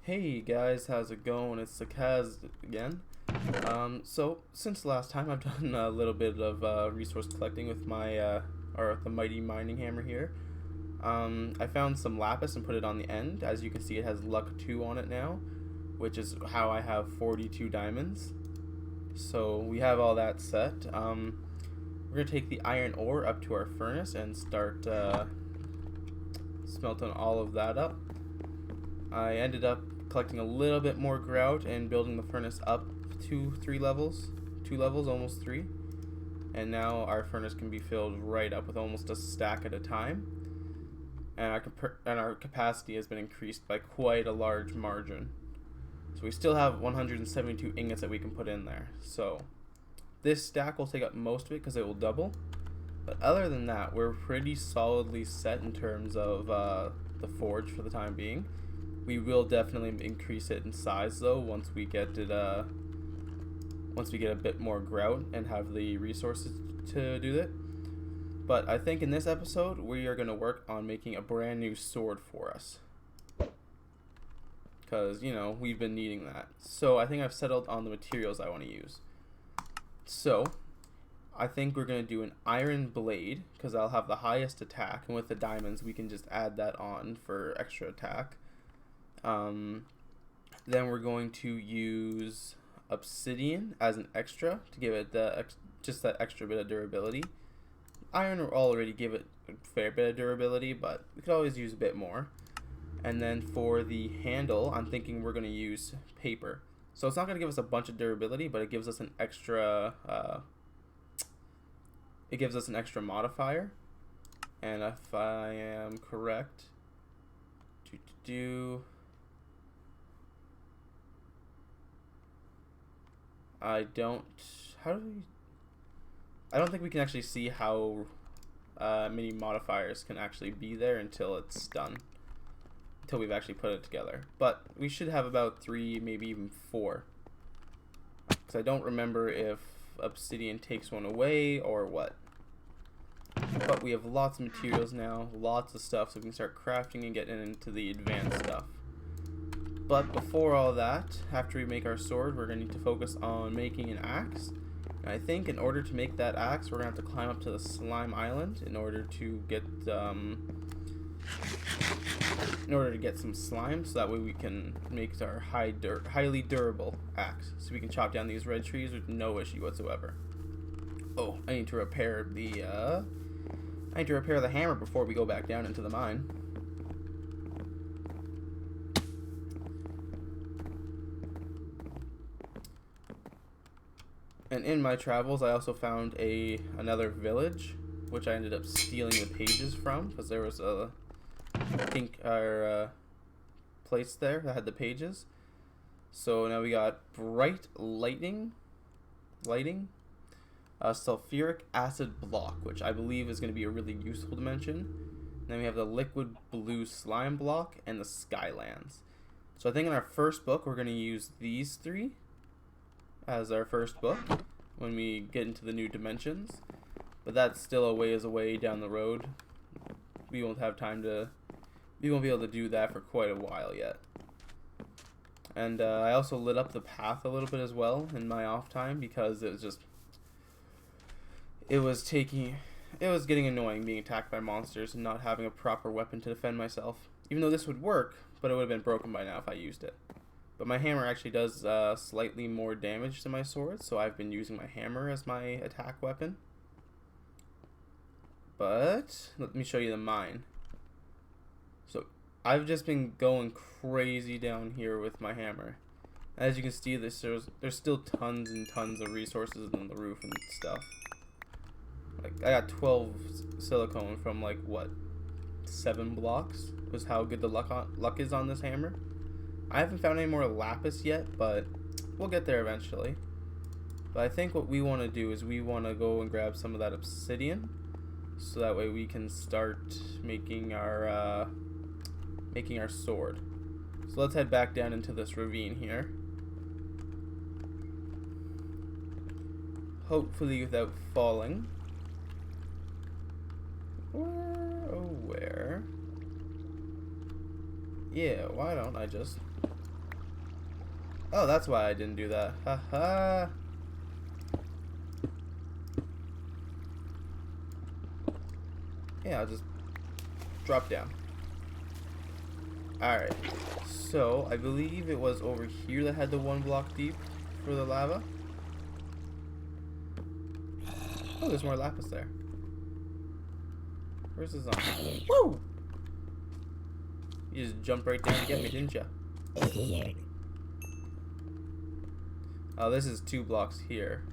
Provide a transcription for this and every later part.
Hey guys, how's it going? It's the Kaz again. So since last time, I've done a little bit of resource collecting with my or the mighty mining hammer here. I found some lapis and put it on the end. As you can see, it has luck 2 on it now, which is how I have 42 diamonds. So we have all that set. We're gonna take the iron ore up to our furnace and start smelting all of that up. I ended up collecting a little bit more grout and building the furnace up to 2 levels, almost 3. And now our furnace can be filled right up with almost a stack at a time. And our capacity has been increased by quite a large margin. So we still have 172 ingots that we can put in there. So this stack will take up most of it because it will double. But other than that, we're pretty solidly set in terms of the forge for the time being. We will definitely increase it in size though once we get a bit more grout and have the resources to do that. But I think in this episode we are going to work on making a brand new sword for us, because we've been needing that. So I think I've settled on the materials I want to use. So I think we're going to do an iron blade because I'll have the highest attack, and with the diamonds we can just add that on for extra attack. Then we're going to use obsidian as an extra to give it just that extra bit of durability. Iron will already give it a fair bit of durability, but we could always use a bit more. And then for the handle, I'm thinking we're going to use paper. So it's not going to give us a bunch of durability, but it gives us an extra modifier. And if I am correct, I don't think we can actually see how many modifiers can actually be there until it's done, until we've actually put it together. But we should have about 3, maybe even 4, because I don't remember if obsidian takes one away or what. But we have lots of materials now, lots of stuff, so we can start crafting and getting into the advanced stuff. But before all that, after we make our sword, we're going to need to focus on making an axe. And I think in order to make that axe, we're going to have to climb up to the slime island in order to get some slime, so that way we can make our highly durable axe. So we can chop down these red trees with no issue whatsoever. Oh, I need to repair the hammer before we go back down into the mine. And in my travels, I also found another village, which I ended up stealing the pages from, because there was a place there that had the pages. So now we got bright lighting, sulfuric acid block, which I believe is going to be a really useful dimension. And then we have the liquid blue slime block and the skylands. So I think in our first book, we're going to use these 3 as our first book when we get into the new dimensions, but that's still a ways away down the road. We won't be able to do that for quite a while yet. And I also lit up the path a little bit as well in my off time, because it was getting annoying being attacked by monsters and not having a proper weapon to defend myself. Even though this would work, but it would have been broken by now if I used it. But my hammer actually does slightly more damage than my sword, so I've been using my hammer as my attack weapon. But let me show you the mine. So I've just been going crazy down here with my hammer. As you can see, there's still tons and tons of resources on the roof and stuff. Like, I got 12 silicone from like what, 7 blocks was how good the luck is on this hammer. I haven't found any more lapis yet, but we'll get there eventually. But I think what we want to do is we want to go and grab some of that obsidian, so that way we can start making our sword. So let's head back down into this ravine here. Hopefully without falling. Where? Yeah, why don't I just Oh, that's why I didn't do that. Haha. Yeah, I'll just drop down. Alright. So, I believe it was over here that had the 1 block deep for the lava. Oh, there's more lapis there. Where's the zombie? Woo! You just jumped right down to get me, didn't ya? Oh, this is 2 blocks here.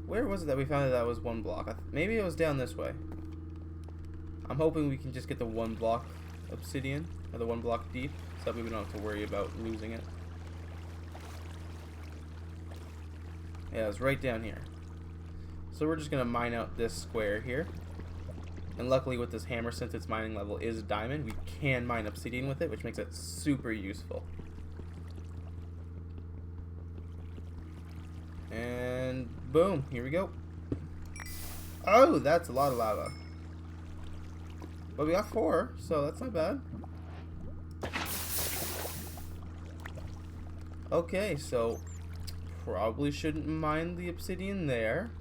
Where was it that we found that was 1 block? Maybe it was down this way. I'm hoping we can just get the 1 block obsidian, or the 1 block deep, so that we don't have to worry about losing it. Yeah, it's right down here. So we're just gonna mine out this square here. And luckily with this hammer, since its mining level is diamond, we can mine obsidian with it, which makes it super useful. And boom, here we go. Oh, that's a lot of lava. But we got 4, so that's not bad. Okay, so probably shouldn't mine the obsidian there.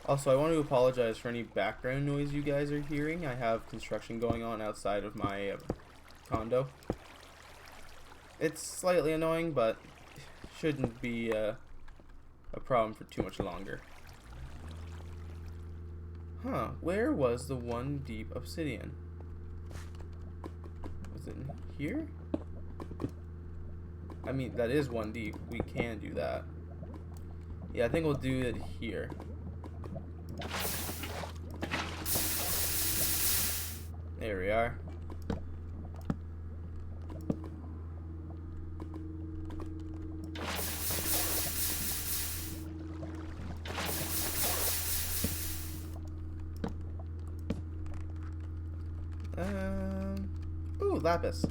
Also, I want to apologize for any background noise you guys are hearing. I have construction going on outside of my condo. It's slightly annoying, but shouldn't be a problem for too much longer. Huh, where was the 1 deep obsidian? Was it in here? I mean, that is 1 deep. We can do that. Yeah, I think we'll do it here. There we are. Ooh, lapis.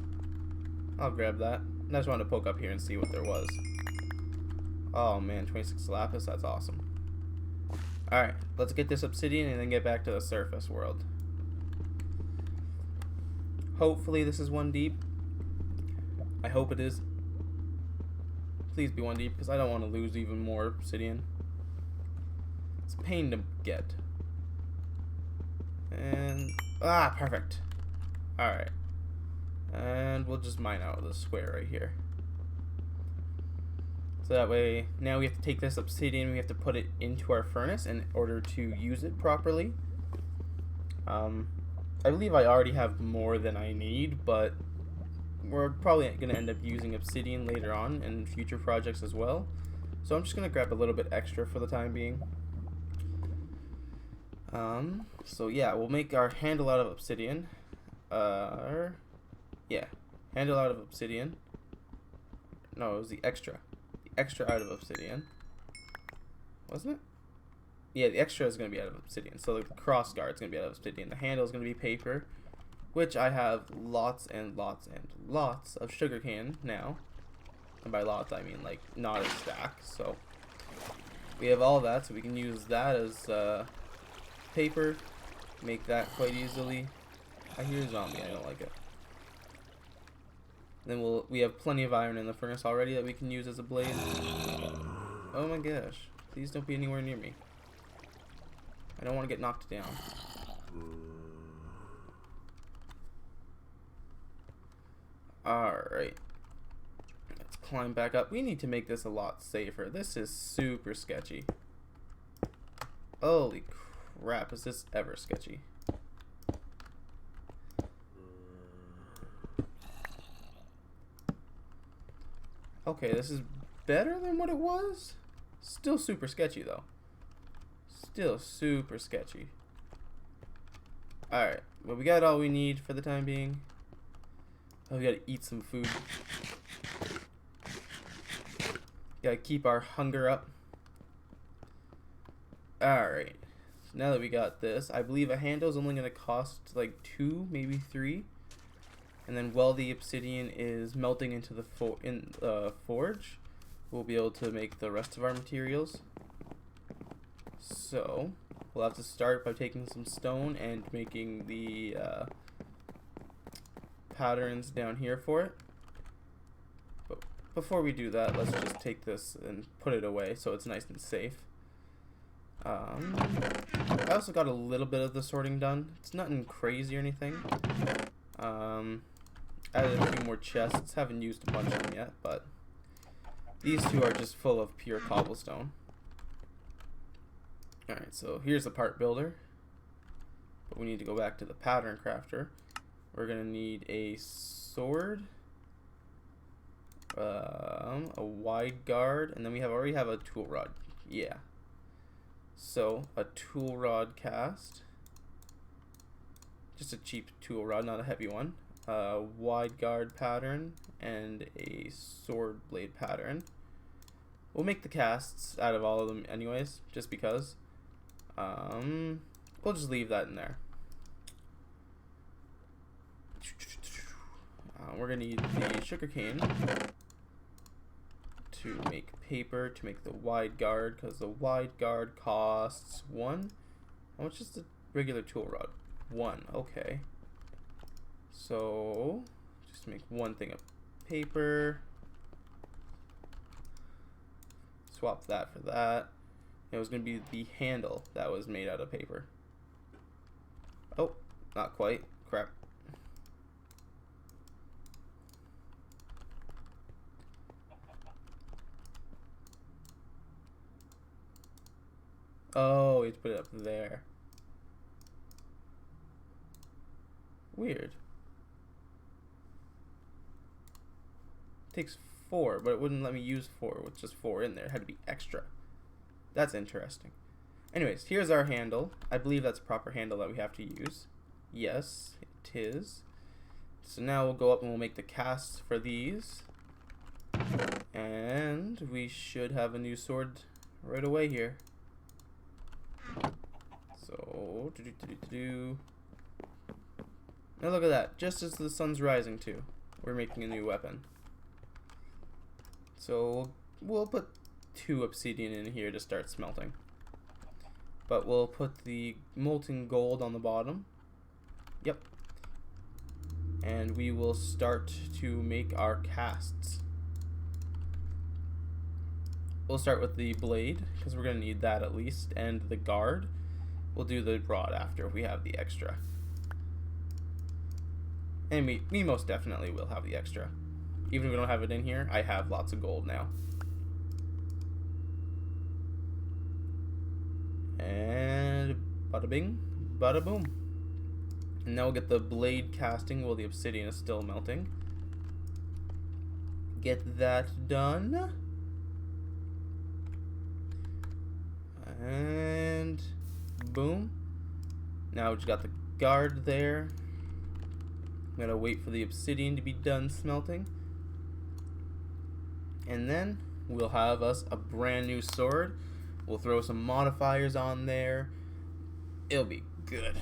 I'll grab that. I just wanted to poke up here and see what there was. Oh man, 26 lapis, that's awesome. Alright, let's get this obsidian and then get back to the surface world. Hopefully this is 1 deep. I hope it is. Please be 1 deep, because I don't want to lose even more obsidian. It's a pain to get. And perfect. Alright. And we'll just mine out of the square right here. So that way, now we have to take this obsidian, we have to put it into our furnace in order to use it properly. I believe I already have more than I need, but we're probably going to end up using obsidian later on in future projects as well. So I'm just going to grab a little bit extra for the time being. So yeah, we'll make our handle out of obsidian. Yeah, handle out of obsidian. No, it was the extra. The extra out of obsidian. Wasn't it? Yeah, the extra is going to be out of obsidian. So the cross guard is going to be out of obsidian. The handle is going to be paper, which I have lots and lots and lots of sugarcane now. And by lots, I mean like not a stack. So we have all that, so we can use that as paper. Make that quite easily. I hear a zombie. I don't like it. Then we have plenty of iron in the furnace already that we can use as a blade. Oh my gosh. Please don't be anywhere near me. I don't want to get knocked down. Alright. Let's climb back up. We need to make this a lot safer. This is super sketchy. Holy crap, is this ever sketchy? Okay, this is better than what it was. Still super sketchy though. Still super sketchy. Alright, well we got all we need for the time being. Oh, we gotta eat some food. Gotta keep our hunger up. Alright, so now that we got this, I believe a handle is only gonna cost like 2, maybe 3. And then while the obsidian is melting into the forge, we'll be able to make the rest of our materials. So, we'll have to start by taking some stone and making the patterns down here for it. But before we do that, let's just take this and put it away so it's nice and safe. I also got a little bit of the sorting done. It's nothing crazy or anything. Added a few more chests. Haven't used a bunch of them yet, but these two are just full of pure cobblestone. Alright, so here's the part builder. But we need to go back to the pattern crafter. We're gonna need a sword, a wide guard, and then we already have a tool rod. Yeah. So a tool rod cast. Just a cheap tool rod, not a heavy one. Wide guard pattern and a sword blade pattern. We'll make the casts out of all of them anyways, just because. We'll just leave that in there. We're gonna need the sugarcane to make paper, to make the wide guard, because the wide guard costs 1. How much is the regular tool rod? 1. Okay. So just make one thing of paper. Swap that for that. It was going to be the handle that was made out of paper. Oh, not quite. Crap. Oh, we have to put it up there. Weird. Takes 4, but it wouldn't let me use 4 with just 4 in there. It had to be extra. That's interesting. Anyways, here's our handle. I believe that's a proper handle that we have to use. Yes, it is. So now we'll go up and we'll make the casts for these. And we should have a new sword right away here. So, now look at that. Just as the sun's rising too, we're making a new weapon. So we'll put 2 obsidian in here to start smelting. But we'll put the molten gold on the bottom. Yep. And we will start to make our casts. We'll start with the blade, because we're going to need that at least, and the guard. We'll do the rod after if we have the extra. And we most definitely will have the extra. Even if we don't have it in here, I have lots of gold now. And bada bing, bada boom. And now we'll get the blade casting while the obsidian is still melting. Get that done. And boom. Now we just got the guard there. I'm gonna wait for the obsidian to be done smelting. And then we'll have us a brand new sword. We'll throw some modifiers on there. It'll be good.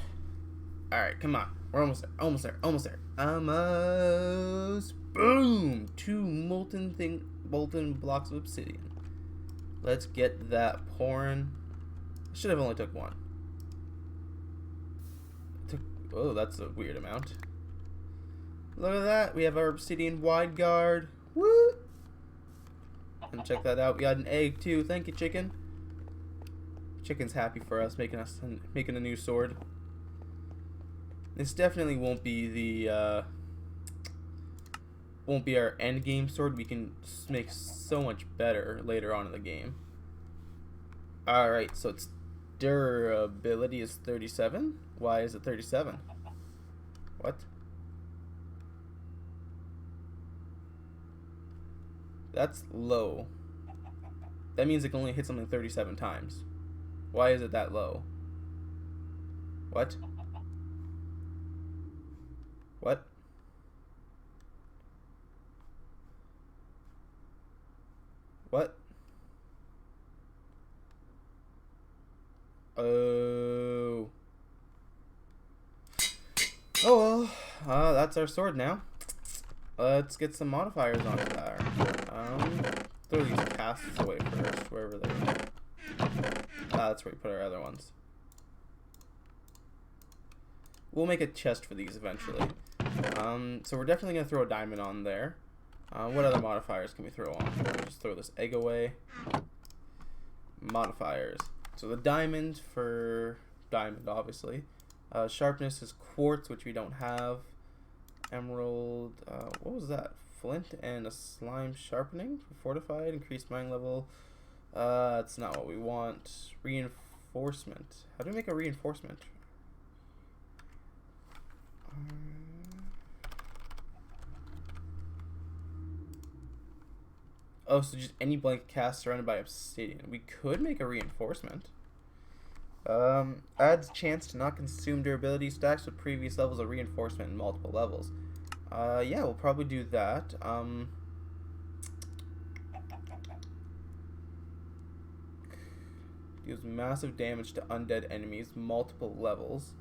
Alright, come on. We're almost there. Almost there. Almost there. Almost. Boom! 2 molten blocks of obsidian. Let's get that pouring. Should have only took 1. Oh, that's a weird amount. Look at that. We have our obsidian wide guard. Woo! And check that out. We got an egg too. Thank you, chicken. Chicken's happy for us making a new sword. This definitely won't be the won't be our end game sword. We can make so much better later on in the game. All right, so its durability is 37. Why is it 37? What? That's low. That means it can only hit something 37 times. Why is it that low? What? What? What? Oh. Oh well. That's our sword now. Let's get some modifiers on there. Throw these casts away first, wherever they're. That's where we put our other ones. we'll make a chest for these eventually. So we're definitely gonna throw a diamond on there. What other modifiers can we throw on? Just throw this egg away. Modifiers. So the diamond for diamond, obviously. Sharpness is quartz, which we don't have. Emerald. What was that? Flint and a slime sharpening for fortified. Increased mine level. That's not what we want. Reinforcement. How do we make a reinforcement? Oh, so just any blank cast surrounded by obsidian. We could make a reinforcement. Adds chance to not consume durability stacks with previous levels of reinforcement in multiple levels. Yeah, we'll probably do that. Deals massive damage to undead enemies, multiple levels.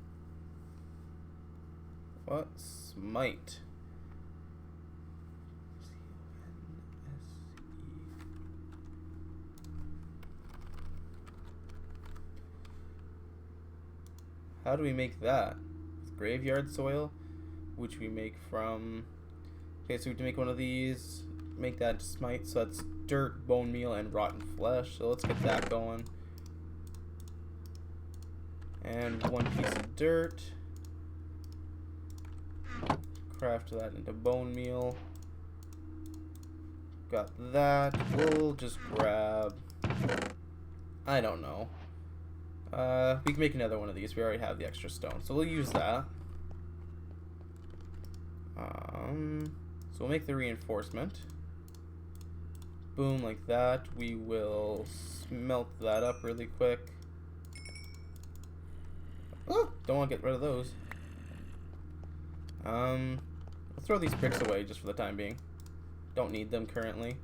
What? Smite. How do we make that? With graveyard soil, which we make from... Okay, so we have to make one of these, make that smite, so that's dirt, bone meal, and rotten flesh. So let's get that going. And one piece of dirt. Craft that into bone meal. Got that. We'll just grab... I don't know. We can make another one of these. We already have the extra stone, so we'll use that. So we'll make the reinforcement. Boom, like that. We will smelt that up really quick. Oh, don't want to get rid of those. We'll throw these bricks away just for the time being. Don't need them currently.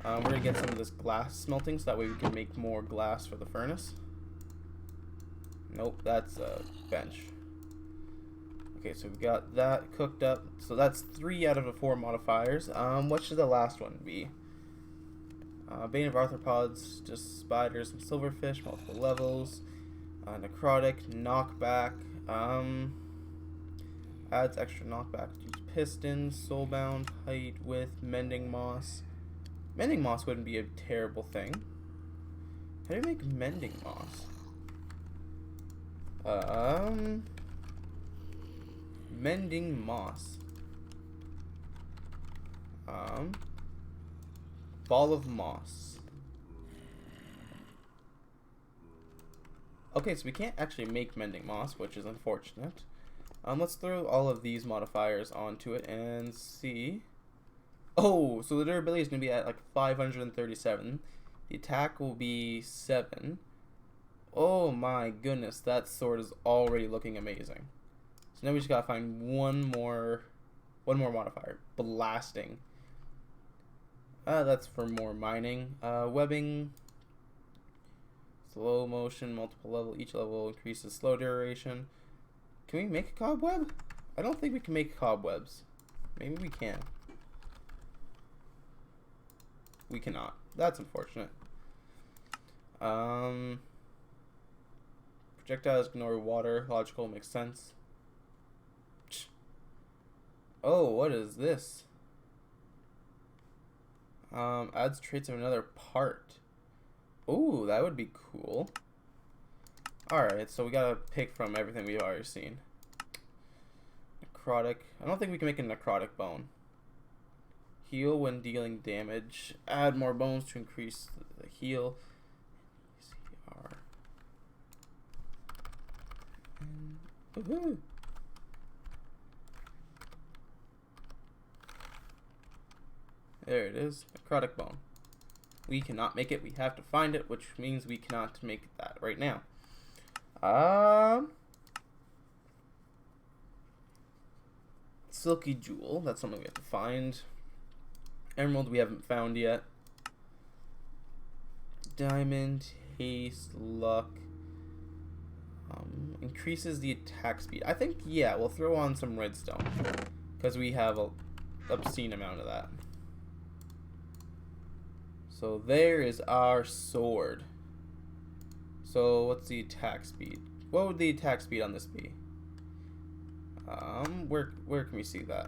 We're gonna get some of this glass smelting so that way we can make more glass for the furnace. Nope, that's a bench. Okay, so we've got that cooked up. So that's 3 out of the 4 modifiers. What should the last one be? Bane of arthropods, just spiders and silverfish, multiple levels. Necrotic, knockback. Adds extra knockback. Use pistons, soulbound, height, width, mending moss. Mending moss wouldn't be a terrible thing. How do you make mending moss? Mending moss. Ball of moss. Okay, so we can't actually make mending moss, which is unfortunate. Let's throw all of these modifiers onto it and see. Oh, so the durability is going to be at like 537. The attack will be 7. Oh my goodness, that sword is already looking amazing. So now we just gotta find one more modifier. Blasting. That's for more mining. Webbing. Slow motion, multiple level. Each level increases slow duration. Can we make a cobweb? I don't think we can make cobwebs. Maybe we can. We cannot. That's unfortunate. Projectiles ignore water. Logical, makes sense. Oh, what is this? Adds traits of another part. Ooh, that would be cool. Alright, so we gotta pick from everything we've already seen. Necrotic. I don't think we can make a necrotic bone. Heal when dealing damage. Add more bones to increase the heal. Woohoo! There it is. Necrotic bone. We cannot make it. We have to find it, which means we cannot make that right now. Silky jewel. That's something we have to find. Emerald we haven't found yet. Diamond, haste, luck. Increases the attack speed. I think, yeah, we'll throw on some redstone because we have a obscene amount of that. So there is our sword. So what's the attack speed? What would the attack speed on this be? Where can we see that?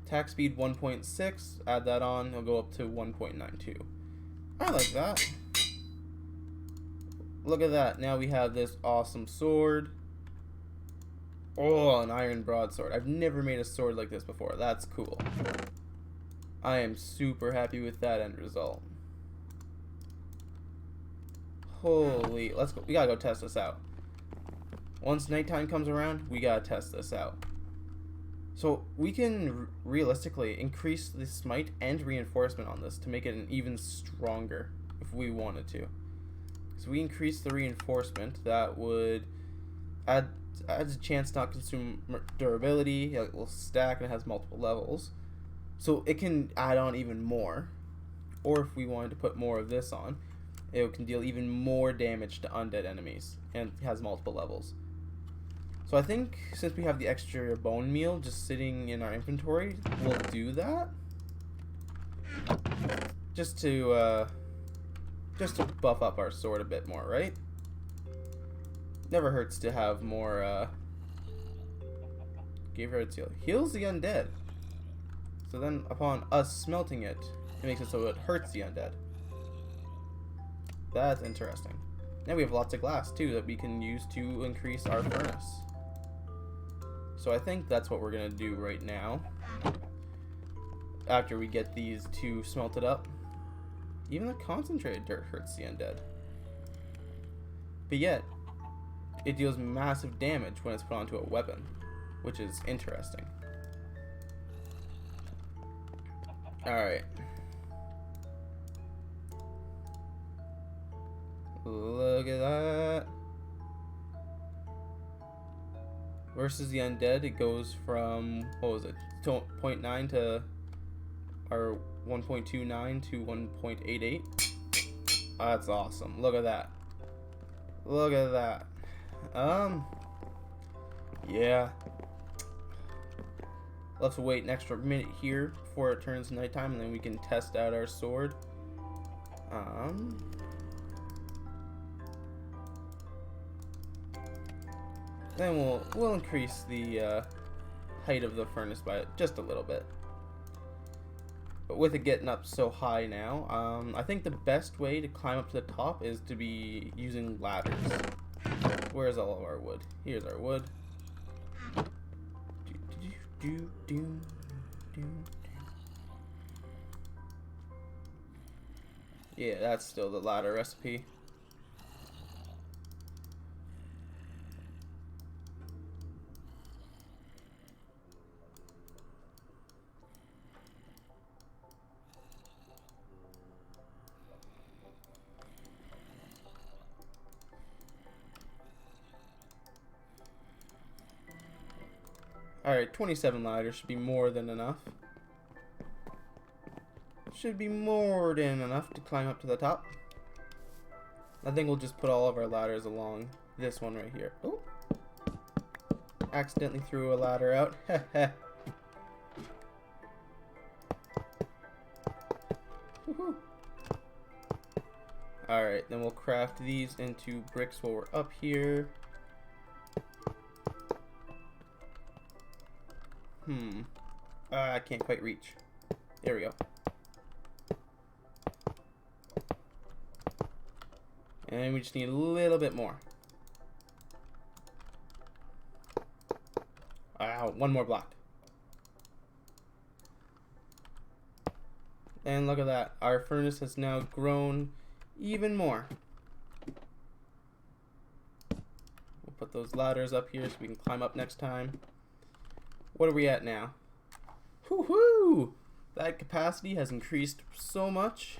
Attack speed 1.6. Add that on. It'll go up to 1.92. I like that. Look at that. Now we have this awesome sword. Oh, an iron broadsword. I've never made a sword like this before. That's cool. I am super happy with that end result. Holy, let's go. We gotta go test this out. Once nighttime comes around, we gotta test this out. So we can realistically increase the smite and reinforcement on this to make it an even stronger if we wanted to. So we increase the reinforcement, that would adds a chance to not consume durability. It will stack and it has multiple levels. So it can add on even more. Or if we wanted to put more of this on, it can deal even more damage to undead enemies and has multiple levels. So I think since we have the extra bone meal just sitting in our inventory, we'll do that. Just to buff up our sword a bit more, right? Never hurts to have more Graveyard Seal. Heals the undead. So then upon us smelting it, it makes it so it hurts the undead. That's interesting. Now we have lots of glass too that we can use to increase our furnace. So I think that's what we're gonna do right now. After we get these two smelted up. Even the concentrated dirt hurts the undead. But yet, it deals massive damage when it's put onto a weapon, which is interesting. Alright. Look at that. Versus the undead, it goes from, what was it, 0.9 to, or 1.29 to 1.88. That's awesome. Look at that. Look at that. Yeah. Let's wait an extra minute here before it turns nighttime, and then we can test out our sword. Then we'll increase the height of the furnace by just a little bit. But with it getting up so high now, I think the best way to climb up to the top is to be using ladders. Where's all of our wood? Here's our wood. Yeah, that's still the ladder recipe. Alright, 27 ladders should be more than enough. Should be more than enough to climb up to the top. I think we'll just put all of our ladders along this one right here. Oh! Accidentally threw a ladder out. Heh. Alright, then we'll craft these into bricks while we're up here. I can't quite reach. There we go. And we just need a little bit more. Ow, one more block. And look at that. Our furnace has now grown even more. We'll put those ladders up here so we can climb up next time. What are we at now? Woohoo! That capacity has increased so much.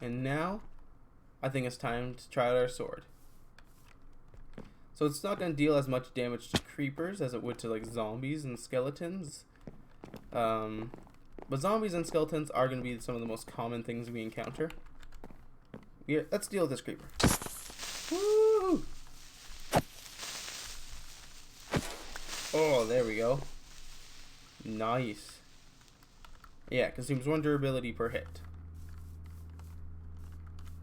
And now, I think it's time to try out our sword. So it's not going to deal as much damage to creepers as it would to like zombies and skeletons. But zombies and skeletons are going to be some of the most common things we encounter. Yeah, let's deal with this creeper. Woo! Oh, there we go. Nice. Yeah, consumes 1 durability per hit.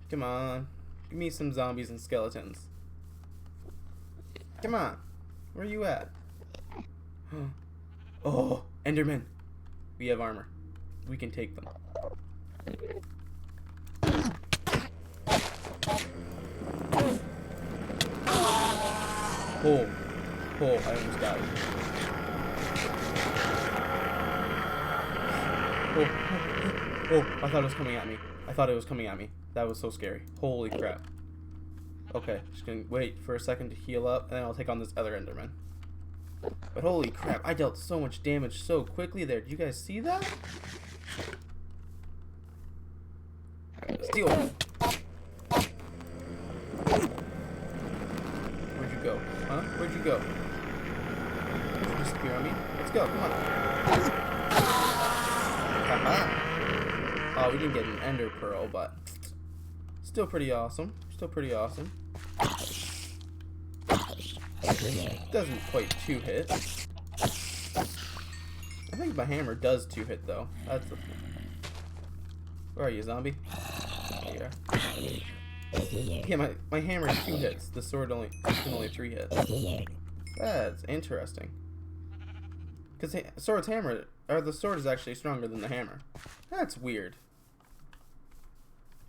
Come on. Give me some zombies and skeletons. Come on. Where are you at? Oh, Enderman. We have armor. We can take them. Oh, I almost died. Oh, I thought it was coming at me. That was so scary. Holy crap. Okay, just gonna wait for a second to heal up, and then I'll take on this other Enderman. But holy crap, I dealt so much damage so quickly there. Did you guys see that? Steal. Where'd you go? Huh? Where'd you go? Did you disappear on me? Let's go, come on. Oh, we didn't get an ender pearl, but still pretty awesome. Doesn't quite 2-hit. I think my hammer does 2-hit though. That's the... Where are you, zombie? There you are. Yeah, my hammer is 2 hits. The sword can only 3 hits. That's interesting. Because the sword is actually stronger than the hammer. That's weird.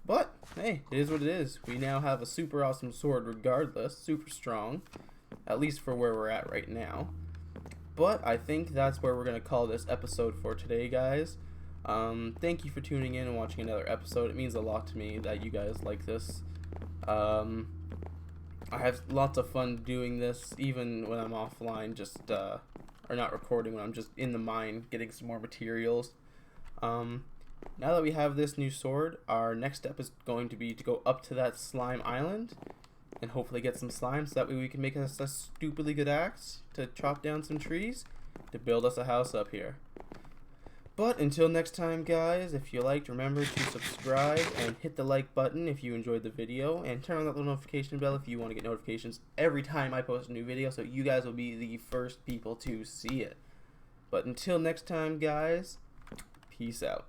But, hey, it is what it is. We now have a super awesome sword regardless. Super strong. At least for where we're at right now. But I think that's where we're going to call this episode for today, guys. Thank you for tuning in and watching another episode. It means a lot to me that you guys like this. I have lots of fun doing this, even when I'm offline, or not recording, when I'm just in the mine getting some more materials. Now that we have this new sword, our next step is going to be to go up to that slime island and hopefully get some slime, so that way we can make us a stupidly good axe to chop down some trees to build us a house up here. But until next time, guys, if you liked, remember to subscribe and hit the like button if you enjoyed the video, and turn on that little notification bell if you want to get notifications every time I post a new video, so you guys will be the first people to see it. But until next time, guys, peace out.